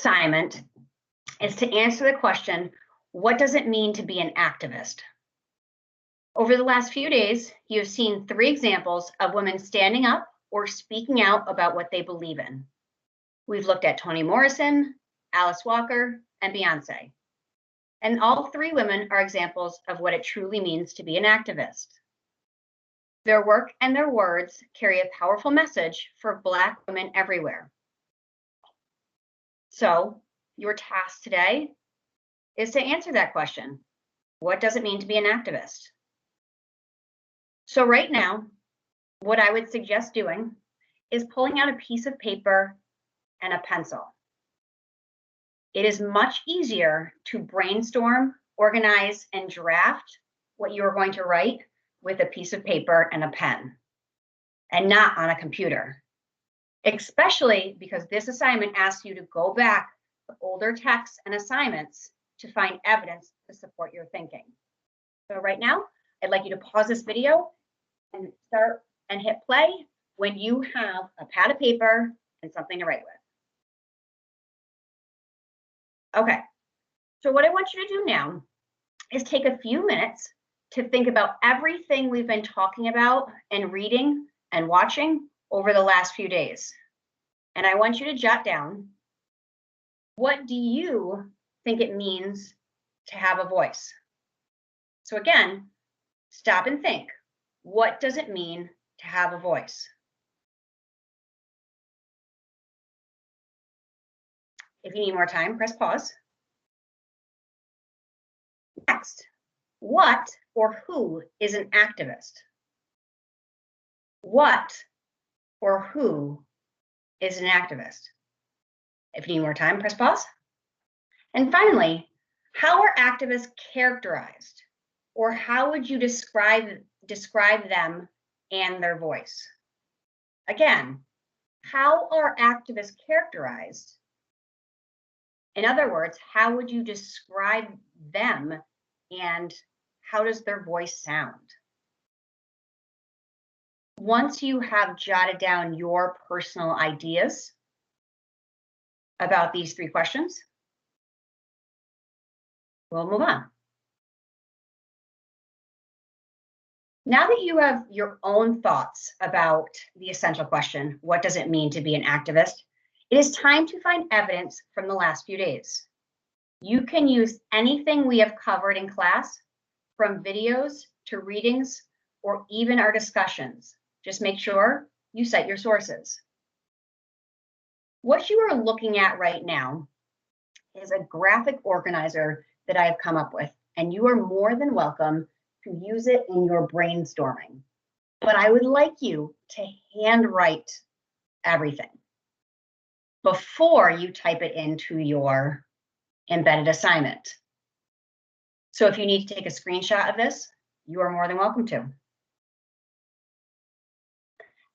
assignment is to answer the question, what does it mean to be an activist? Over the last few days, you have seen 3 examples of women standing up or speaking out about what they believe in. We've looked at Toni Morrison, Alice Walker, and Beyonce. And all 3 women are examples of what it truly means to be an activist. Their work and their words carry a powerful message for Black women everywhere. So, your task today is to answer that question. What does it mean to be an activist? So right now, what I would suggest doing is pulling out a piece of paper and a pencil. It is much easier to brainstorm, organize, and draft what you are going to write with a piece of paper and a pen, and not on a computer, especially because this assignment asks you to go back to older texts and assignments to find evidence to support your thinking. So right now, I'd like you to pause this video and start and hit play when you have a pad of paper and something to write with. Okay, so what I want you to do now is take a few minutes to think about everything we've been talking about and reading and watching over the last few days. And I want you to jot down, what do you think it means to have a voice? So again, stop and think. What does it mean to have a voice? If you need more time, press pause. Next, what or who is an activist? What or who is an activist? If you need more time, press pause. And finally, how are activists characterized? Or how would you describe them and their voice? Again, how are activists characterized? In other words, how would you describe them and how does their voice sound? Once you have jotted down your personal ideas about these 3 questions, we'll move on. Now that you have your own thoughts about the essential question, what does it mean to be an activist? It is time to find evidence from the last few days. You can use anything we have covered in class, from videos to readings, or even our discussions. Just make sure you cite your sources. What you are looking at right now is a graphic organizer that I have come up with, and you are more than welcome to use it in your brainstorming. But I would like you to handwrite everything before you type it into your embedded assignment. So if you need to take a screenshot of this, you are more than welcome to.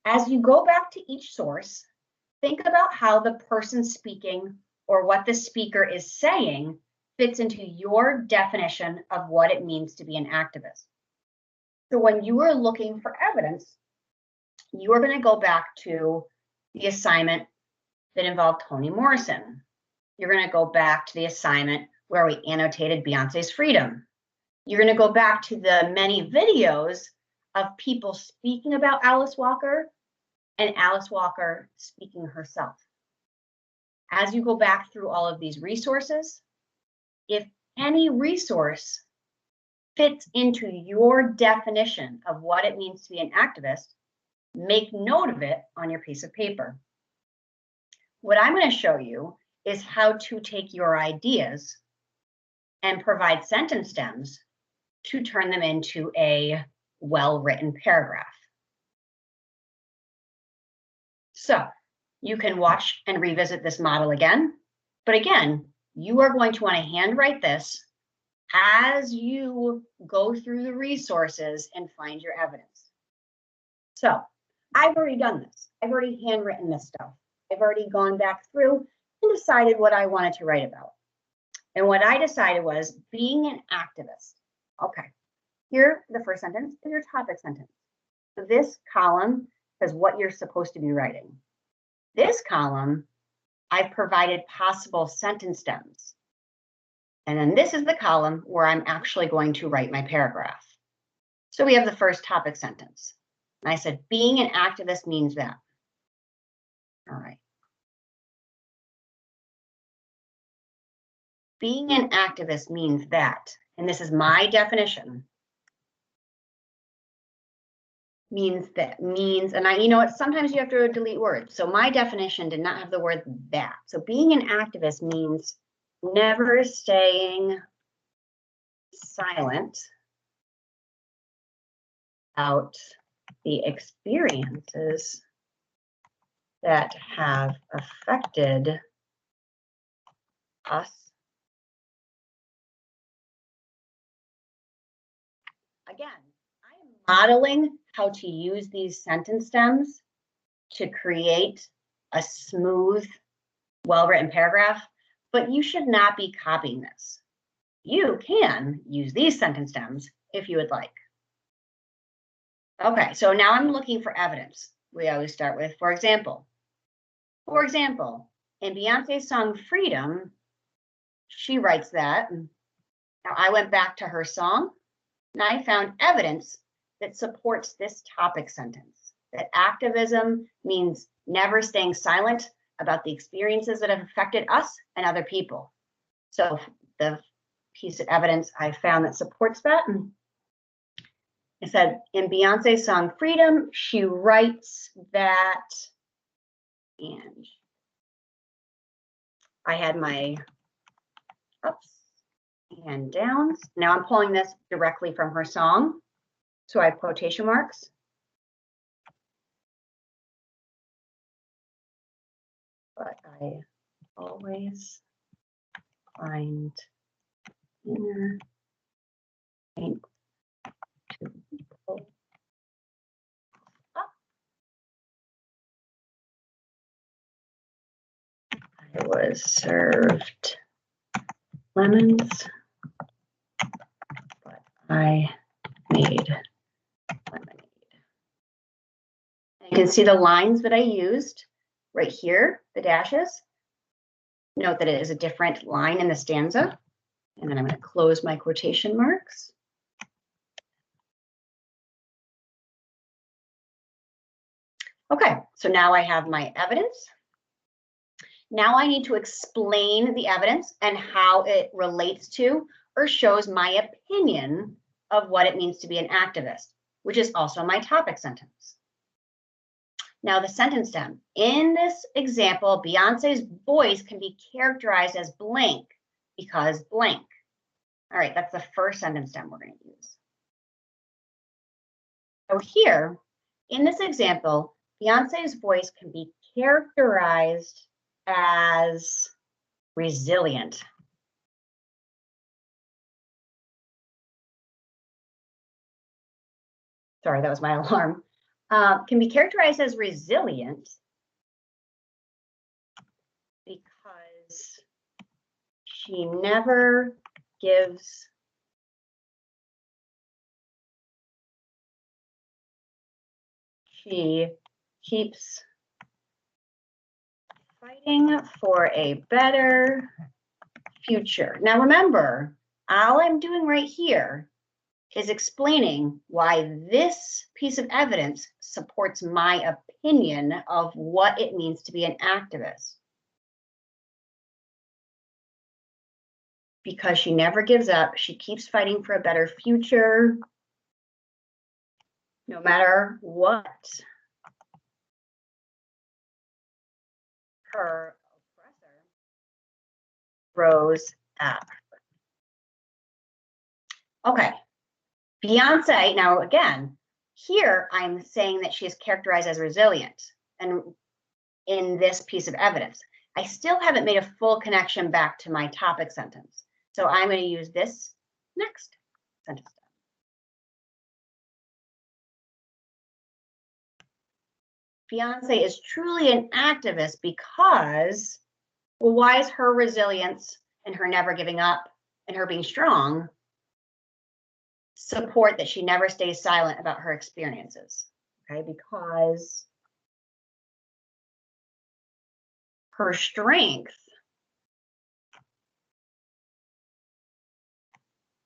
As you go back to each source, think about how the person speaking or what the speaker is saying fits into your definition of what it means to be an activist. So when you are looking for evidence, you are going to go back to the assignment that involved Toni Morrison. You're going to go back to the assignment where we annotated Beyonce's Freedom. You're going to go back to the many videos of people speaking about Alice Walker and Alice Walker speaking herself. As you go back through all of these resources, if any resource fits into your definition of what it means to be an activist, make note of it on your piece of paper. What I'm going to show you is how to take your ideas and provide sentence stems to turn them into a well-written paragraph. So you can watch and revisit this model again, but again, you are going to want to handwrite this as you go through the resources and find your evidence. So I've already done this. I've already handwritten this stuff. I've already gone back through and decided what I wanted to write about. And what I decided was being an activist. Okay, here, the first sentence is your topic sentence. So this column says what you're supposed to be writing. This column, I've provided possible sentence stems. And then this is the column where I'm actually going to write my paragraph. So we have the first topic sentence. And I said, being an activist means that. All right. Being an activist means that, and this is my definition, means, and you know what, sometimes you have to delete words. So my definition did not have the word that. So being an activist means never staying silent about the experiences that have affected us. Again, I am modeling how to use these sentence stems to create a smooth, well-written paragraph, but you should not be copying this. You can use these sentence stems if you would like. Okay, so now I'm looking for evidence. We always start with, for example, in Beyonce's song Freedom, she writes that. Now I went back to her song and I found evidence that supports this topic sentence, that activism means never staying silent about the experiences that have affected us and other people. So the piece of evidence I found that supports that, it said in Beyonce's song Freedom, she writes that, and I had my ups and downs. Now I'm pulling this directly from her song. So I have quotation marks. But I always find inner strength to pull up. I was served lemons, but I made lemonade. And you can see the lines that I used right here, the dashes. Note that it is a different line in the stanza. And then I'm going to close my quotation marks. Okay, so now I have my evidence. Now I need to explain the evidence and how it relates to or shows my opinion of what it means to be an activist, which is also my topic sentence. Now the sentence stem. In this example, Beyonce's voice can be characterized as blank because blank. All right, that's the first sentence stem we're going to use. So here, in this example, Beyonce's voice can be characterized as resilient. Sorry, that was my alarm. Can be characterized as resilient because she never gives she keeps fighting for a better future. Now remember, all I'm doing right here is explaining why this piece of evidence supports my opinion of what it means to be an activist. Because she never gives up, she keeps fighting for a better future, no matter what her oppressor throws at her. Okay, Beyonce, now again, here I'm saying that she is characterized as resilient, and in this piece of evidence, I still haven't made a full connection back to my topic sentence. So I'm going to use this next sentence. Beyonce is truly an activist because, well, why is her resilience and her never giving up and her being strong support that she never stays silent about her experiences? Okay, because Her strength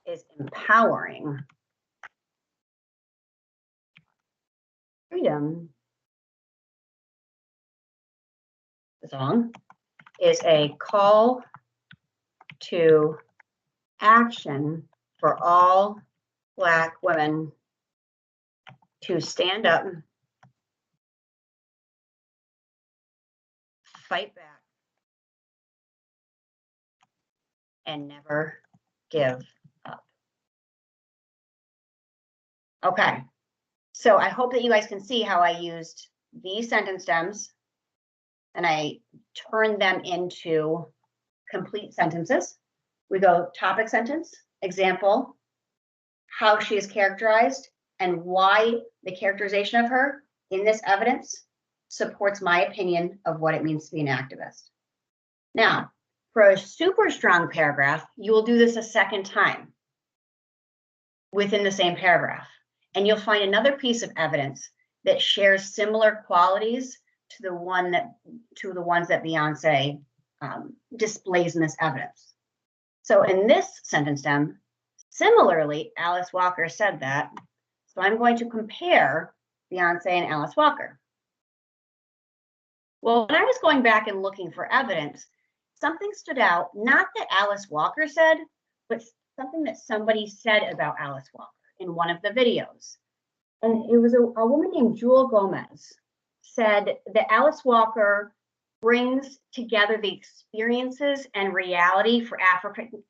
is empowering. Freedom, the song, is a call to action for all Black women to stand up, fight back, and never give up. Okay, so I hope that you guys can see how I used these sentence stems and I turned them into complete sentences. We go topic sentence, example, how she is characterized, and why the characterization of her in this evidence supports my opinion of what it means to be an activist. Now, for a super strong paragraph, you will do this a second time within the same paragraph, and you'll find another piece of evidence that shares similar qualities to the ones that Beyonce displays in this evidence. So in this sentence stem, similarly, Alice Walker said that. So I'm going to compare Beyonce and Alice Walker. Well, when I was going back and looking for evidence, something stood out, not that Alice Walker said, but something that somebody said about Alice Walker in one of the videos. And it was a woman named Jewel Gomez said that Alice Walker brings together the experiences and reality for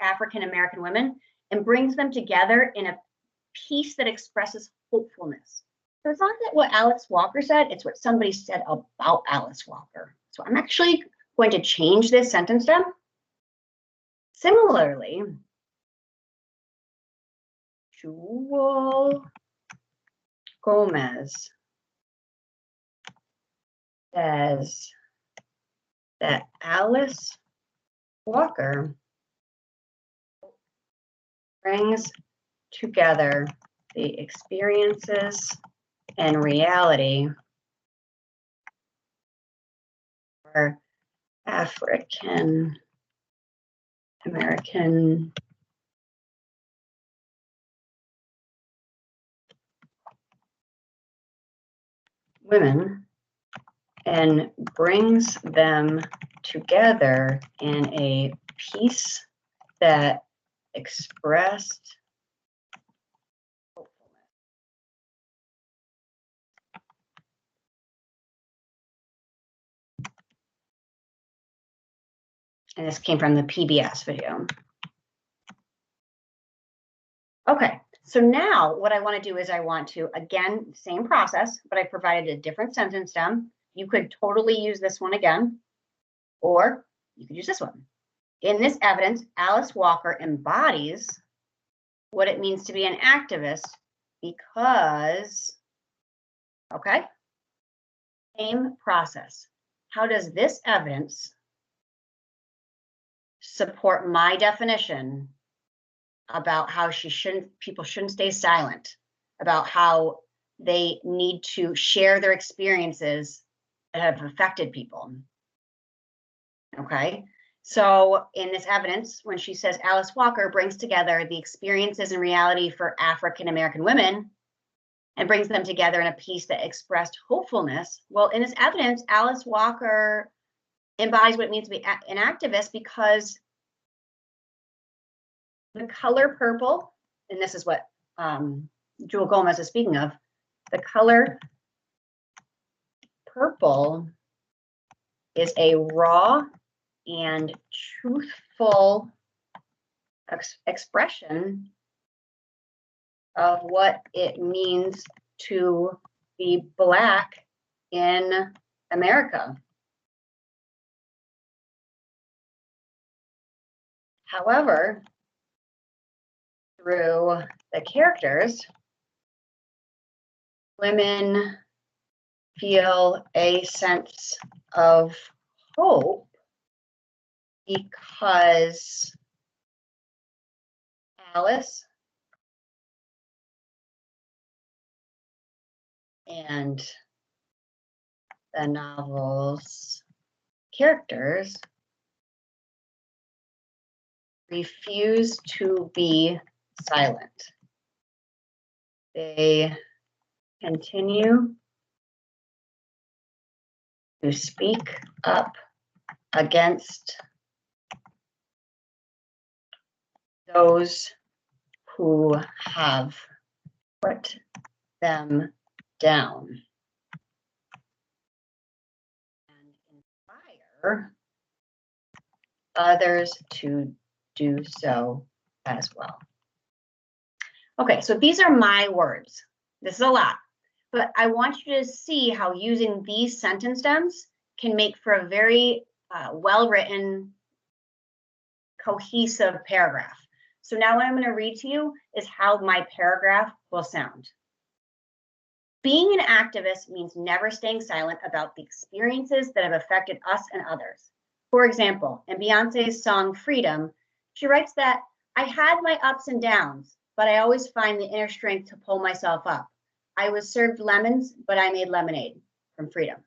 African American women and brings them together in a piece that expresses hopefulness. So it's not that what Alice Walker said, it's what somebody said about Alice Walker. So I'm actually going to change this sentence stem. Similarly, Jewel Gomez says that Alice Walker brings together the experiences and reality for African American women and brings them together in a piece that expressed hopefulness. And this came from the PBS video. Okay, so now what I want to do is I want to, again, same process, but I provided a different sentence stem. You could totally use this one again, or you could use this one. In this evidence, Alice Walker embodies what it means to be an activist because, okay, same process. How does this evidence support my definition about how people shouldn't stay silent, about how they need to share their experiences that have affected people? Okay, so in this evidence, when she says Alice Walker brings together the experiences and reality for African American women and brings them together in a piece that expressed hopefulness, well, in this evidence, Alice Walker embodies what it means to be an activist because the color purple, and this is what Jewel Gomez is speaking of, the color purple is a raw and truthful expression of what it means to be Black in America. However, through the characters, women feel a sense of hope because Alice and the novel's characters refuse to be silent. They continue to speak up against those who have put them down and inspire others to do so as well. Okay, so these are my words. This is a lot, but I want you to see how using these sentence stems can make for a very well-written, cohesive paragraph. So now what I'm going to read to you is how my paragraph will sound. Being an activist means never staying silent about the experiences that have affected us and others. For example, in Beyonce's song Freedom, she writes that I had my ups and downs, but I always find the inner strength to pull myself up. I was served lemons, but I made lemonade from Freedom.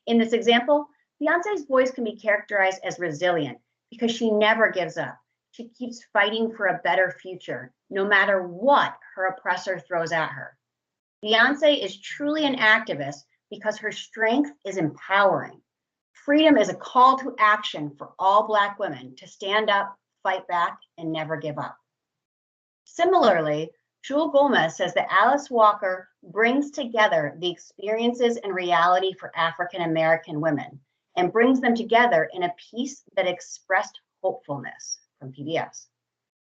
In this example, Beyonce's voice can be characterized as resilient because she never gives up. She keeps fighting for a better future, no matter what her oppressor throws at her. Beyonce is truly an activist because her strength is empowering. Freedom is a call to action for all Black women to stand up, fight back, and never give up. Similarly, Jewel Gomez says that Alice Walker brings together the experiences and reality for African American women and brings them together in a piece that expressed hopefulness from PBS.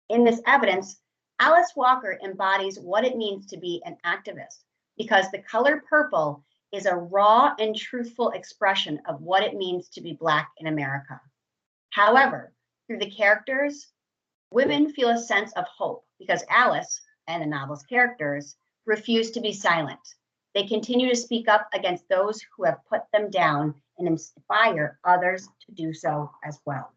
In this evidence, Alice Walker embodies what it means to be an activist because the color purple is a raw and truthful expression of what it means to be Black in America. However, through the characters, women feel a sense of hope because Alice and the novel's characters refuse to be silent. They continue to speak up against those who have put them down and inspire others to do so as well.